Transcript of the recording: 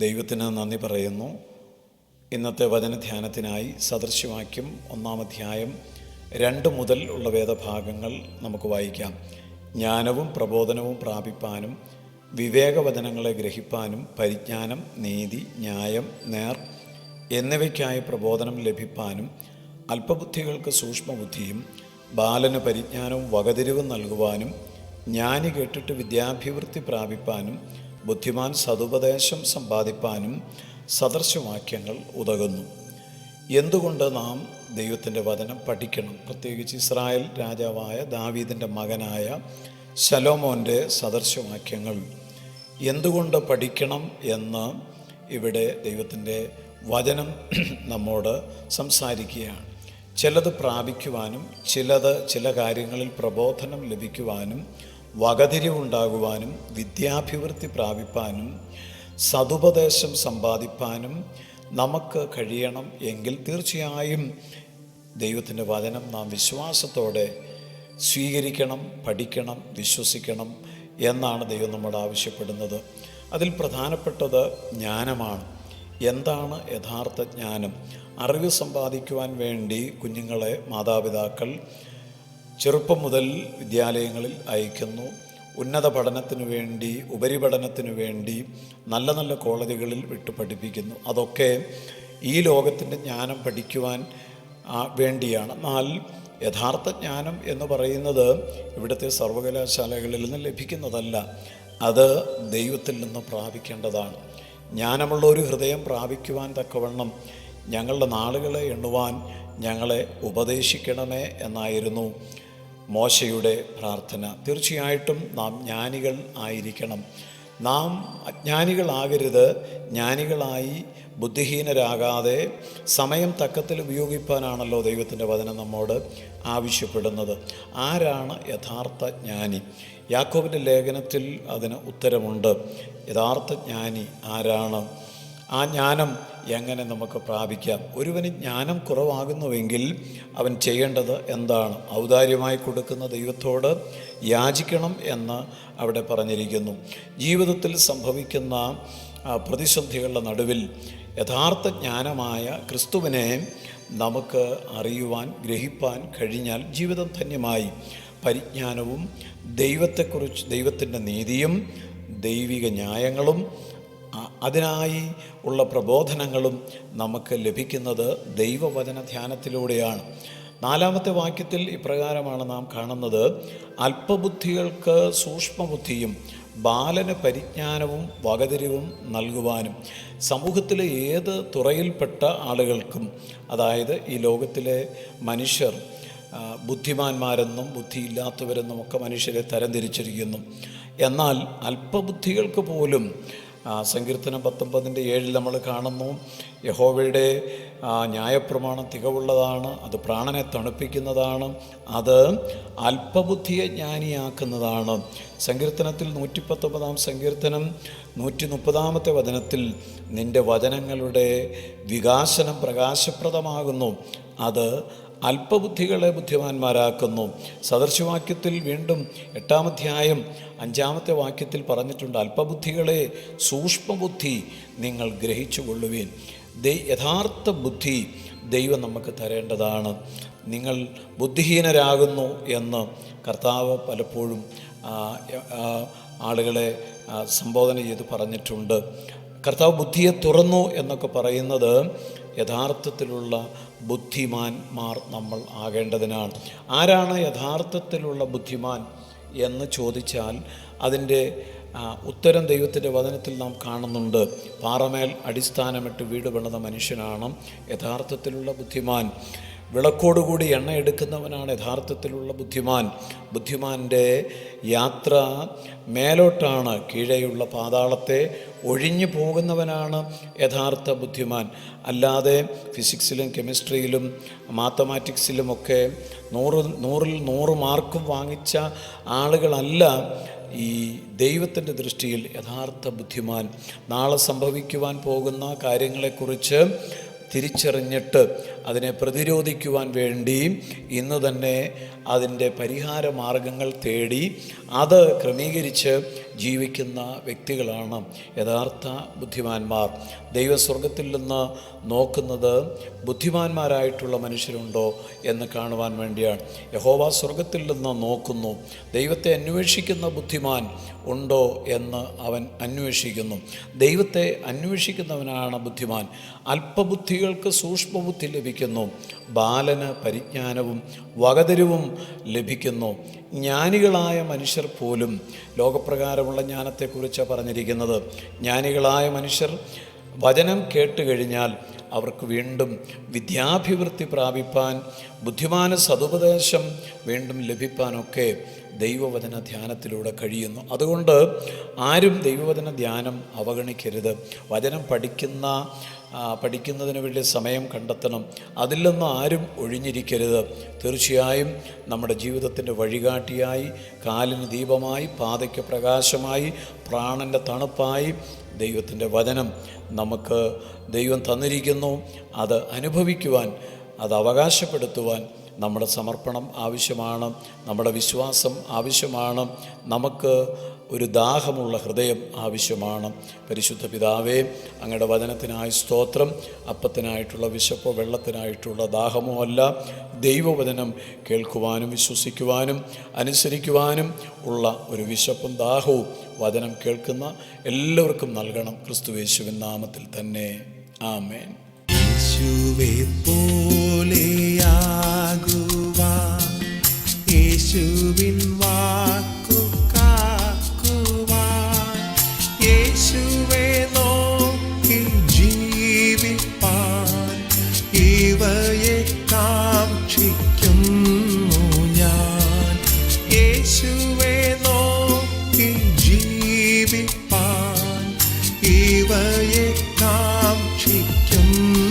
ദൈവത്തിന് നന്ദി പറയുന്നു. ഇന്നത്തെ വചനധ്യാനത്തിനായി സദൃശവാക്യം 1-ാം അധ്യായം 2 മുതൽ ഉള്ള വേദഭാഗങ്ങൾ നമുക്ക് വായിക്കാം. ജ്ഞാനവും പ്രബോധനവും പ്രാപിപ്പാനും വിവേകവചനങ്ങളെ ഗ്രഹിപ്പാനും പരിജ്ഞാനം, നീതി, ന്യായം, നേർ എന്നിവയ്ക്കായി പ്രബോധനം ലഭിപ്പാനും അല്പബുദ്ധികൾക്ക് സൂക്ഷ്മബുദ്ധിയും ബാലന് പരിജ്ഞാനവും വകതിരിവും നൽകുവാനും ജ്ഞാനി കേട്ടിട്ട് വിദ്യാഭിവൃദ്ധി പ്രാപിപ്പാനും ബുദ്ധിമാൻ സതുപദേശം സമ്പാദിപ്പാനും സദൃശവാക്യങ്ങൾ ഉതകുന്നു. എന്തുകൊണ്ട് നാം ദൈവത്തിൻ്റെ വചനം പഠിക്കണം? പ്രത്യേകിച്ച് ഇസ്രായേൽ രാജാവായ ദാവീദിൻ്റെ മകനായ ശലോമോൻ്റെ സദൃശവാക്യങ്ങൾ എന്തുകൊണ്ട് പഠിക്കണം എന്ന് ഇവിടെ ദൈവത്തിൻ്റെ വചനം നമ്മോട് സംസാരിക്കുകയാണ്. ചിലത് പ്രാപിക്കുവാനും ചില കാര്യങ്ങളിൽ പ്രബോധനം ലഭിക്കുവാനും വകതിരിവുണ്ടാകുവാനും വിദ്യാഭിവൃദ്ധി പ്രാപിപ്പാനും സതുപദേശം സമ്പാദിപ്പാനും നമുക്ക് കഴിയണം എങ്കിൽ തീർച്ചയായും ദൈവത്തിൻ്റെ വചനം നാം വിശ്വാസത്തോടെ സ്വീകരിക്കണം, പഠിക്കണം, വിശ്വസിക്കണം എന്നാണ് ദൈവം നമ്മോട് ആവശ്യപ്പെടുന്നത്. അതിൽ പ്രധാനപ്പെട്ടത് ജ്ഞാനമാണ്. എന്താണ് യഥാർത്ഥ ജ്ഞാനം? അറിവ് സമ്പാദിക്കുവാൻ വേണ്ടി കുഞ്ഞുങ്ങളെ മാതാപിതാക്കൾ ചെറുപ്പം മുതൽ വിദ്യാലയങ്ങളിൽ അയക്കുന്നു. ഉന്നത പഠനത്തിനു വേണ്ടി, ഉപരിപഠനത്തിനു വേണ്ടി നല്ല നല്ല കോളേജുകളിൽ വിട്ടു പഠിപ്പിക്കുന്നു. അതൊക്കെ ഈ ലോകത്തിൻ്റെ ജ്ഞാനം പഠിക്കുവാൻ വേണ്ടിയാണ്. എന്നാൽ യഥാർത്ഥ ജ്ഞാനം എന്ന് പറയുന്നത് ഇവിടുത്തെ സർവകലാശാലകളിൽ നിന്ന് ലഭിക്കുന്നതല്ല, അത് ദൈവത്തിൽ നിന്ന് പ്രാപിക്കേണ്ടതാണ്. ജ്ഞാനമുള്ള ഒരു ഹൃദയം പ്രാപിക്കുവാൻ തക്കവണ്ണം ഞങ്ങളുടെ നാളുകളെ എണ്ണുവാൻ ഞങ്ങളെ ഉപദേശിക്കണമേ എന്നായിരുന്നു മോശയുടെ പ്രാർത്ഥന. തീർച്ചയായിട്ടും നാം ജ്ഞാനികൾ ആയിരിക്കണം. നാം അജ്ഞാനികളാകരുത്. ജ്ഞാനികളായി ബുദ്ധിഹീനരാകാതെ സമയം തക്കത്തിൽ ഉപയോഗിപ്പാനാണല്ലോ ദൈവത്തിൻ്റെ വചനം നമ്മോട് ആവശ്യപ്പെടുന്നത്. ആരാണ് യഥാർത്ഥ ജ്ഞാനി? യാക്കോബിൻ്റെ ലേഖനത്തിൽ അതിന് ഉത്തരമുണ്ട്. യഥാർത്ഥ ജ്ഞാനി ആരാണ്? ആ ജ്ഞാനം എങ്ങനെ നമുക്ക് പ്രാപിക്കാം? ഒരുവന് ജ്ഞാനം കുറവാകുന്നുവെങ്കിൽ അവൻ ചെയ്യേണ്ടത് എന്താണ്? ഔദാര്യമായി കൊടുക്കുന്ന ദൈവത്തോട് യാചിക്കണം എന്ന് അവിടെ പറഞ്ഞിരിക്കുന്നു. ജീവിതത്തിൽ സംഭവിക്കുന്ന പ്രതിസന്ധികളുടെ നടുവിൽ യഥാർത്ഥ ജ്ഞാനമായ ക്രിസ്തുവിനെ നമുക്ക് അറിയുവാൻ, ഗ്രഹിപ്പാൻ കഴിഞ്ഞാൽ ജീവിതം ധന്യമായി. പരിജ്ഞാനവും ദൈവത്തിൻ്റെ നീതിയും ദൈവിക ന്യായങ്ങളും അതിനായി ഉള്ള പ്രബോധനങ്ങളും നമുക്ക് ലഭിക്കുന്നത് ദൈവവചന ധ്യാനത്തിലൂടെയാണ്. 4-ാമത്തെ വാക്യത്തിൽ ഇപ്രകാരമാണ് നാം കാണുന്നത്: അല്പബുദ്ധികൾക്ക് സൂക്ഷ്മബുദ്ധിയും ബാലന് പരിജ്ഞാനവും വകതിരിവും നൽകുവാനും. സമൂഹത്തിലെ ഏത് തുറയിൽപ്പെട്ട ആളുകൾക്കും, അതായത് ഈ ലോകത്തിലെ മനുഷ്യർ ബുദ്ധിമാന്മാരെന്നും ബുദ്ധിയില്ലാത്തവരെന്നും ഒക്കെ മനുഷ്യരെ തരംതിരിച്ചിരിക്കുന്നു. എന്നാൽ അല്പബുദ്ധികൾക്ക് പോലും സങ്കീർത്തനം 19:7 നമ്മൾ കാണുന്നു, യഹോവയുടെ ന്യായപ്രമാണം തികവുള്ളതാണ്, അത് പ്രാണനെ തണുപ്പിക്കുന്നതാണ്, അത് അല്പബുദ്ധിയെ ജ്ഞാനിയാക്കുന്നതാണ്. സങ്കീർത്തനത്തിൽ 119-ാം സങ്കീർത്തനം 130-ാമത്തെ വചനത്തിൽ നിൻ്റെ വചനങ്ങളുടെ വികാസനം പ്രകാശപ്രദമാകുന്നു, അത് അല്പബുദ്ധികളെ ബുദ്ധിമാന്മാരാക്കുന്നു. സദൃശവാക്യത്തിൽ വീണ്ടും 8-ാം അധ്യായം 5-ാമത്തെ വാക്യത്തിൽ പറഞ്ഞിട്ടുണ്ട്, അല്പബുദ്ധികളെ സൂക്ഷ്മബുദ്ധി നിങ്ങൾ ഗ്രഹിച്ചുകൊള്ളുവീൻ. യഥാർത്ഥ ബുദ്ധി ദൈവം നമുക്ക് തരേണ്ടതാണ്. നിങ്ങൾ ബുദ്ധിഹീനരാകുന്നു എന്ന് കർത്താവ് പലപ്പോഴും ആളുകളെ സംബോധന ചെയ്ത് പറഞ്ഞിട്ടുണ്ട്. കർത്താവ് ബുദ്ധിയെ തുറന്നു എന്നൊക്കെ പറയുന്നത് യഥാർത്ഥത്തിലുള്ള ബുദ്ധിമാന്മാർ നമ്മൾ ആകേണ്ടതിനാണ്. ആരാണ് യഥാർത്ഥത്തിലുള്ള ബുദ്ധിമാൻ എന്ന് ചോദിച്ചാൽ അതിൻ്റെ ഉത്തരം ദൈവത്തിൻ്റെ വചനത്തിൽ നാം കാണുന്നുണ്ട്. പാറമേൽ അടിസ്ഥാനമിട്ട് വീട് പണിത മനുഷ്യനാണ് യഥാർത്ഥത്തിലുള്ള ബുദ്ധിമാൻ. വിളക്കോടുകൂടി എണ്ണ എടുക്കുന്നവനാണ് യഥാർത്ഥത്തിലുള്ള ബുദ്ധിമാൻ. ബുദ്ധിമാൻ്റെ യാത്ര മേലോട്ടാണ്, കീഴെയുള്ള പാതാളത്തെ ഒഴിഞ്ഞു പോകുന്നവനാണ് യഥാർത്ഥ ബുദ്ധിമാൻ. അല്ലാതെ ഫിസിക്സിലും കെമിസ്ട്രിയിലും മാത്തമാറ്റിക്സിലുമൊക്കെ 100-ൽ 100 മാർക്കും വാങ്ങിച്ച ആളുകളല്ല ഈ ദൈവത്തിൻ്റെ ദൃഷ്ടിയിൽ യഥാർത്ഥ ബുദ്ധിമാൻ. നാളെ സംഭവിക്കുവാൻ പോകുന്ന കാര്യങ്ങളെക്കുറിച്ച് തിരിച്ചറിഞ്ഞിട്ട് അതിനെ പ്രതിരോധിക്കുവാൻ വേണ്ടി ഇന്ന് തന്നെ അതിൻ്റെ പരിഹാര മാർഗങ്ങൾ തേടി അത് ക്രമീകരിച്ച് ജീവിക്കുന്ന വ്യക്തികളാണ് യഥാർത്ഥ ബുദ്ധിമാന്മാർ. ദൈവസ്വർഗത്തിൽ നിന്ന് നോക്കുന്നത് ബുദ്ധിമാന്മാരായിട്ടുള്ള മനുഷ്യരുണ്ടോ എന്ന് കാണുവാൻ വേണ്ടിയാണ്. യഹോവ സ്വർഗത്തിൽ നിന്ന് നോക്കുന്നു, ദൈവത്തെ അന്വേഷിക്കുന്ന ബുദ്ധിമാൻ ഉണ്ടോ എന്ന് അവൻ അന്വേഷിക്കുന്നു. ദൈവത്തെ അന്വേഷിക്കുന്നവനാണ് ബുദ്ധിമാൻ. അല്പബുദ്ധികൾക്ക് സൂക്ഷ്മബുദ്ധി ലഭിക്കുന്നു, ബാലന് പരിജ്ഞാനവും വകതിരിവും ലഭിക്കുന്നു. ജ്ഞാനികളായ മനുഷ്യർ പോലും, ലോകപ്രകാരമുള്ള ജ്ഞാനത്തെക്കുറിച്ചാണ് പറഞ്ഞിരിക്കുന്നത്, ജ്ഞാനികളായ മനുഷ്യർ വചനം കേട്ടുകഴിഞ്ഞാൽ അവർക്ക് വീണ്ടും വിദ്യാഭിവൃദ്ധി പ്രാപിപ്പാൻ, ബുദ്ധിമാന സതുപദേശം വീണ്ടും ലഭിപ്പാനൊക്കെ ദൈവവചന ധ്യാനത്തിലൂടെ കഴിയുന്നു. അതുകൊണ്ട് ആരും ദൈവവചന ധ്യാനം അവഗണിക്കരുത്. വചനം പഠിക്കുന്നതിന് വേണ്ടി സമയം കണ്ടെത്തണം. അതിൽ നിന്ന് ആരും ഒഴിഞ്ഞിരിക്കരുത്. തീർച്ചയായും നമ്മുടെ ജീവിതത്തിൻ്റെ വഴികാട്ടിയായി, കാലിന് ദീപമായി, പാതയ്ക്ക് പ്രകാശമായി, പ്രാണൻ്റെ തണുപ്പായി ദൈവത്തിൻ്റെ വചനം നമുക്ക് ദൈവം തന്നിരിക്കുന്നു. അത് അനുഭവിക്കുവാൻ, അത് അവകാശപ്പെടുത്തുവാൻ നമ്മുടെ സമർപ്പണം ആവശ്യമാണ്, നമ്മുടെ വിശ്വാസം ആവശ്യമാണ്, നമുക്ക് ഒരു ദാഹമുള്ള ഹൃദയം ആവശ്യമാണ്. പരിശുദ്ധ പിതാവേ, അങ്ങയുടെ വചനത്തിനായി സ്തോത്രം. അപ്പത്തിനായിട്ടുള്ള വിശപ്പോ വെള്ളത്തിനായിട്ടുള്ള ദാഹമോ അല്ല, ദൈവവചനം കേൾക്കുവാനും വിശ്വസിക്കുവാനും അനുസരിക്കുവാനും ഉള്ള ഒരു വിശപ്പും ദാഹവും വചനം കേൾക്കുന്ന എല്ലാവർക്കും നൽകണം. ക്രിസ്തുയേശുവിൻ നാമത്തിൽ തന്നെ, ആമേൻ. യേശുവേ പോലെയാകുവാൻ, യേശുവിൻ വാക്കു കാക്കുവാൻ, യേശുവേ നോക്കി ജീവിപ്പാൻ, ഇവയെ കാക്ഷിക്കുന്നു ഞാൻ. യേശുവേ നോക്കി ജീവിപ്പാൻ, ഇവയെ കാക്ഷിക്കുന്നു